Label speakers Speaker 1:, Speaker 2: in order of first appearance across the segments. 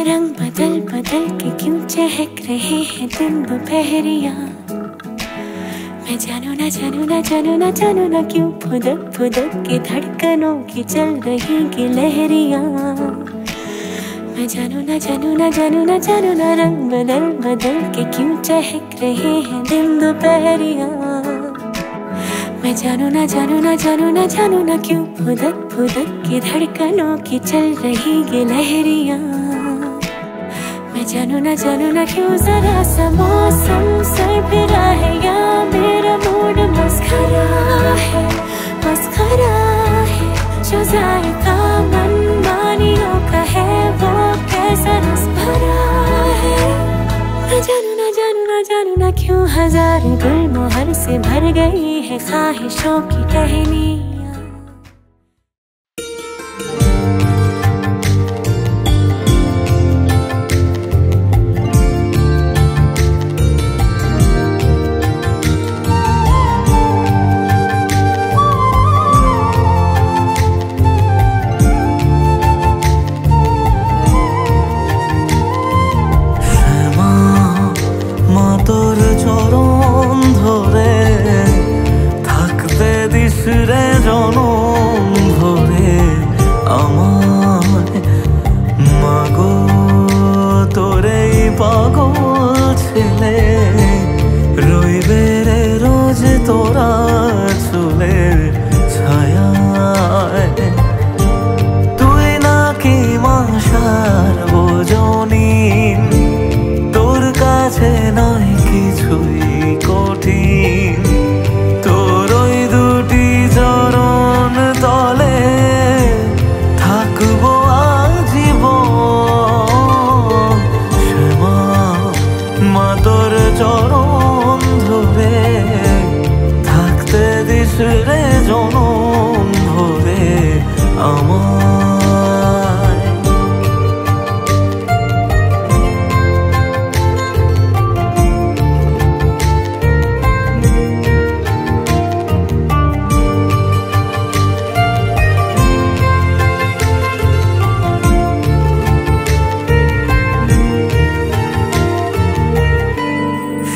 Speaker 1: रंग बदल बदल के क्यों चहक रहे हैं दिन दोपहरिया। मैं जानू ना जानू ना जानू ना जानू ना क्यों फुदक फुदक के धड़कनों की चल रही की लहरिया। मैं जानू ना जानू ना जानू ना जानू ना रंग बदल बदल के क्यों चहक रहे हैं दिन दोपहरिया। मैं जानू ना जानू ना जानू ना जानू ना क्यों फुदक फुदक के धड़कनों की चल रही ये लहरिया। मैं जानू ना क्यों जरा सा मौसम सरफिरा है या मेरा मूड मस्खरा है जो जायका मन मानियों का है वो कैसा रस भरा है। मैं जानू ना क्यों हजार गुलमोहर से भर गई है ख्वाहिशों की टहनी।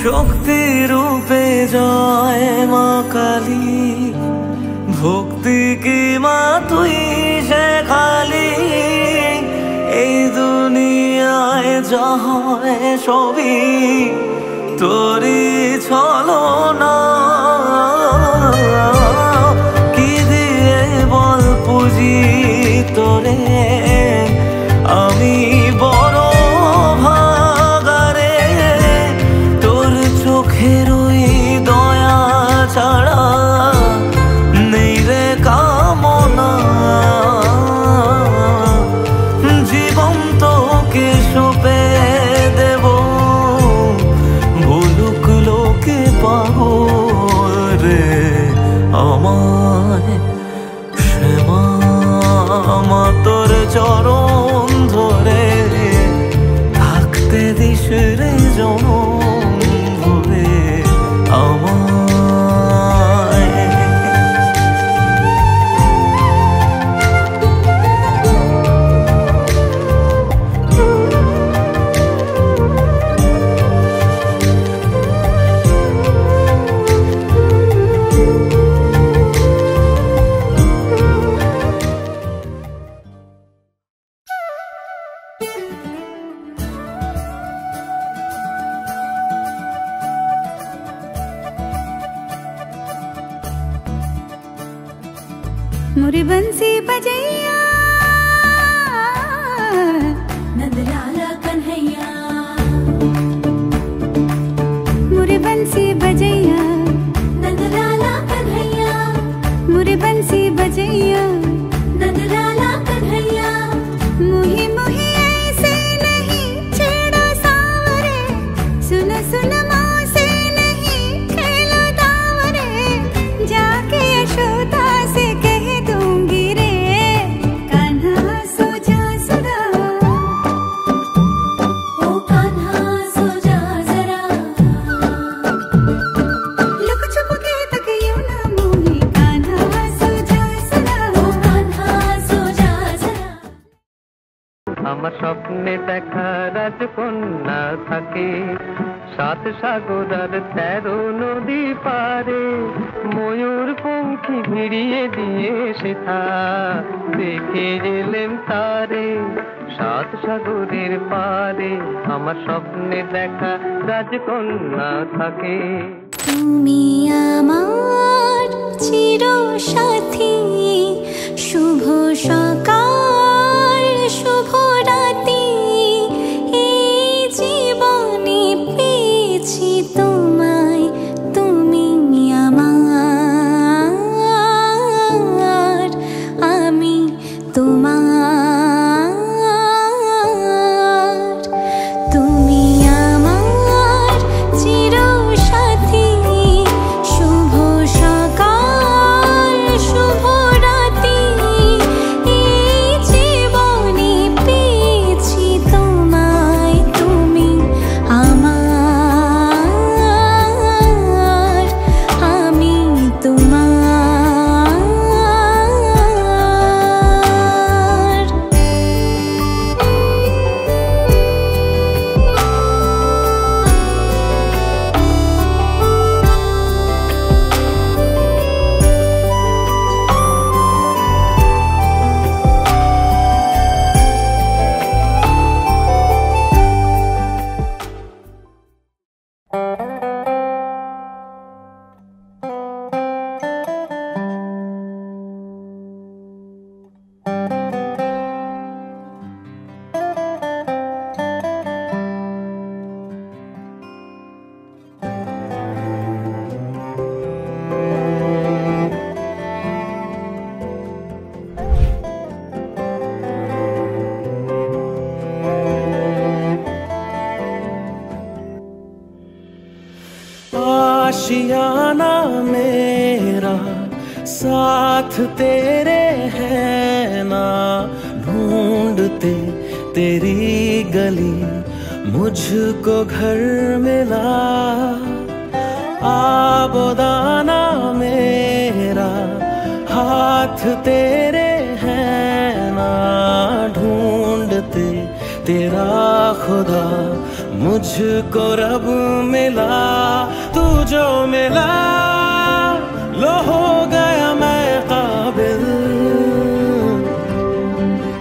Speaker 2: শক্তি রূপে জয় মা কালী, ভক্তি কি মা তুই শেখালি। এই দুনিয়ায় যা হয় সবই তোরই ছলনা। কি দিয়ে বল পুজি তোরে আমি বড় ভাগারে। তোর চোখের ওই দয়া ছাড়া নেই রে কামনা। জীবন তোকে সঁপে দেব, বলুক লোকে পাগল
Speaker 1: मुरी बंसी बजैया नंदलाला कन्हैया, मुरी बंसी बजैया नंदलाला कन्हैया, मुरी बंसी बजैया नंदलाला कन्हैया। मुही मुही ऐसे नहीं छेड़ो सावरे, सुन सुन मौसे नहीं खेलो दावरे, जाके यशोदा से कह दूंगी रे कान्हा सो जा जरा, ओ कान्हा सो जा जरा, लुक छुप के तक यूं ना मोही कान्हा सो जा जरा, ओ कान्हा सो जा जरा।
Speaker 3: আমার স্বপ্নে দেখা রাজকন্যা থাকে 7 সাগর আর 13 নদী পারে, ময়ূর পঙ্খী ভিড়িয়ে দিয়ে সেথা দেখে এলেম তারে 7 সাগরের পারে। আমার স্বপ্নে দেখা রাজকন্যা থাকে।
Speaker 1: তুমি আমার চির সাথী, শুভ সকাল শুভ রাতি, এই জীবনে পেয়েছি তোমায়, তুমি আমার, আমি তোমার, তুমি আমার চির সাথী, শুভ সকাল শুভ রাতি, এই জীবনে পেয়েছি তোমায়, তুমি আমার, আমি তোমার।
Speaker 2: आशियाना मेरा साथ तेरे है ना, ढूंढते तेरी गली मुझको घर मिला। आबोदाना मेरा हाथ तेरे है ना, ढूंढते तेरा खुदा मुझको रब मिला। तू जो मिला लो हो गया मैं काबिल,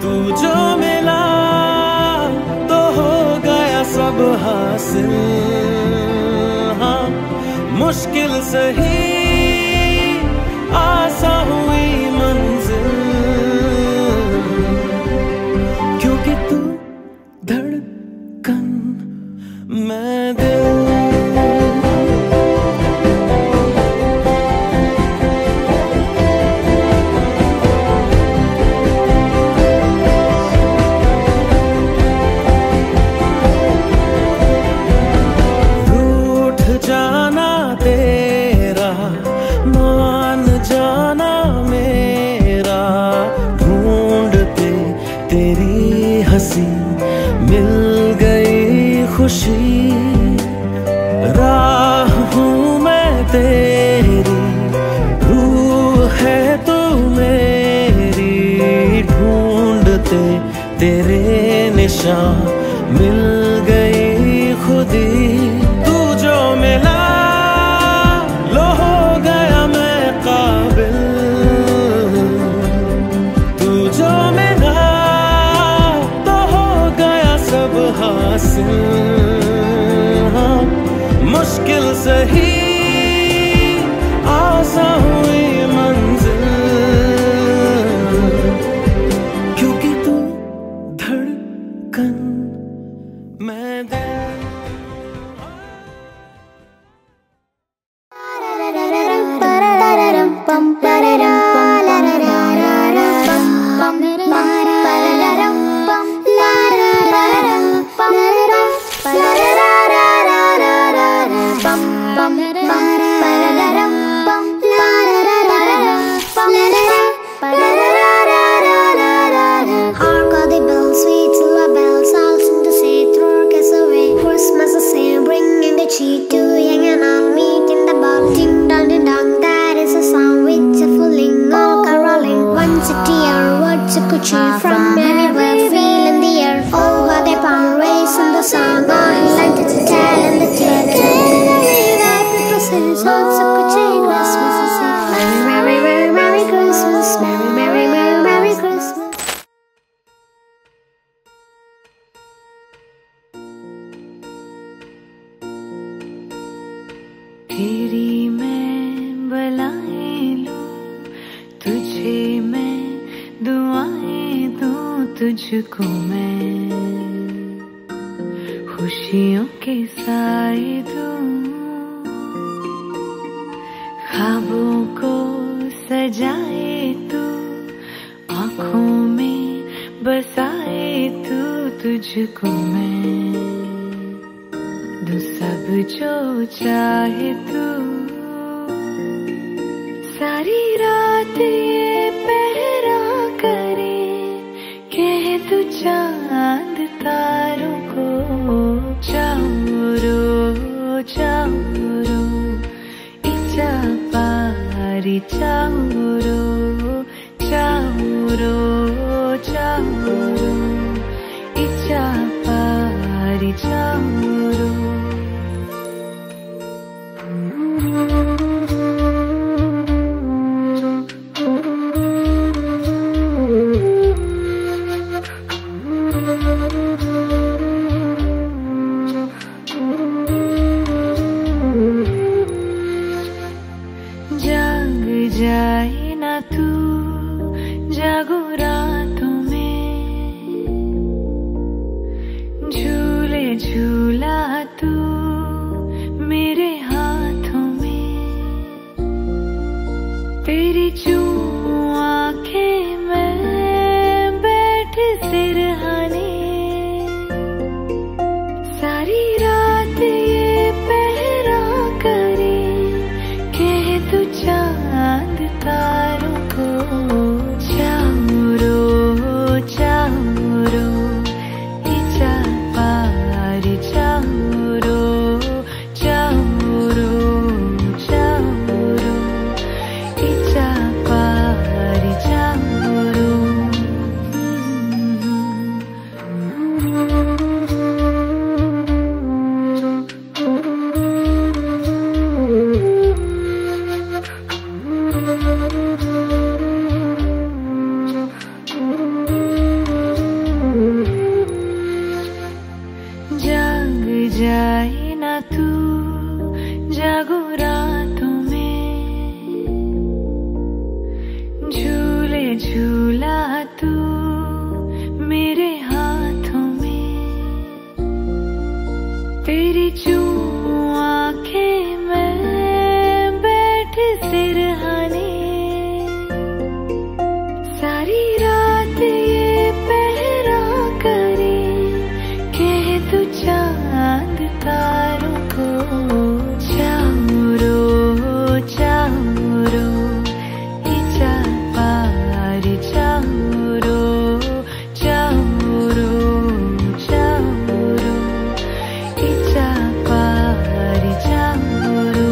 Speaker 2: तू जो मिला तो हो गया सब हासिल। हाँ मुश्किल सही आसा हुई मंजिल, क्योंकि तू धड़कन मैं दिल। मिल गई खुशी, राह हूँ मैं तेरी, रूह है तू मेरी, ढूंढते तेरे निशान मिल गई खुदी। तू जो मिला लो हो गया मैं काबिल, तू जो मिला सब हासिल। हाँ मुश्किल सही आसा हुई मंजिल,
Speaker 1: तुझको मैं खुशियों के साए दूं, ख्वाबों को सजाए तू, आँखों में बसाए तू, तुझको मैं दूं सब जो चाहे तू। सारी रात ये पहरा करे, कह तू चांद तारों को, चाउरो चाउरो इचा पारी, चाउरो चाउरो चाउरो इचा पारी, चाउरो। जाग जाए ना तू जागो रातों में, झूले झूला तू मेरे हाथों में, तेरी चूम आंखें में बैठ सिरहाने, सारी रात ये पहरा करे, कह तू चांद तारों को, चाउरो चाउरो इचा पारी, चाउरो चाउरो चाउरो इचा पारी, चाउरो। जाग जाए ना तू जागो रातों में, झूले झूला तू मेरे हाथों में, तेरी चूम आंखें में बैठ सिरहाने, सारी रात ये पहरा करे, कह तू चांद तारों को, चाउरो चाउरो इचा पारी, चाउरो चाउरो चाउरो इचा पारी, चाउरो।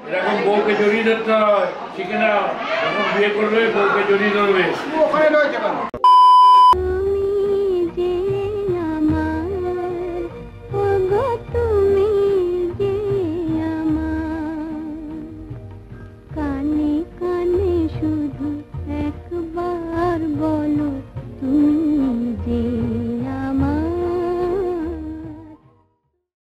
Speaker 4: এরকম বউকে জড়িয়ে ধরতে হয়, শিখে নাও, যখন বিয়ে করবে বউকে জড়িয়ে ধরবে।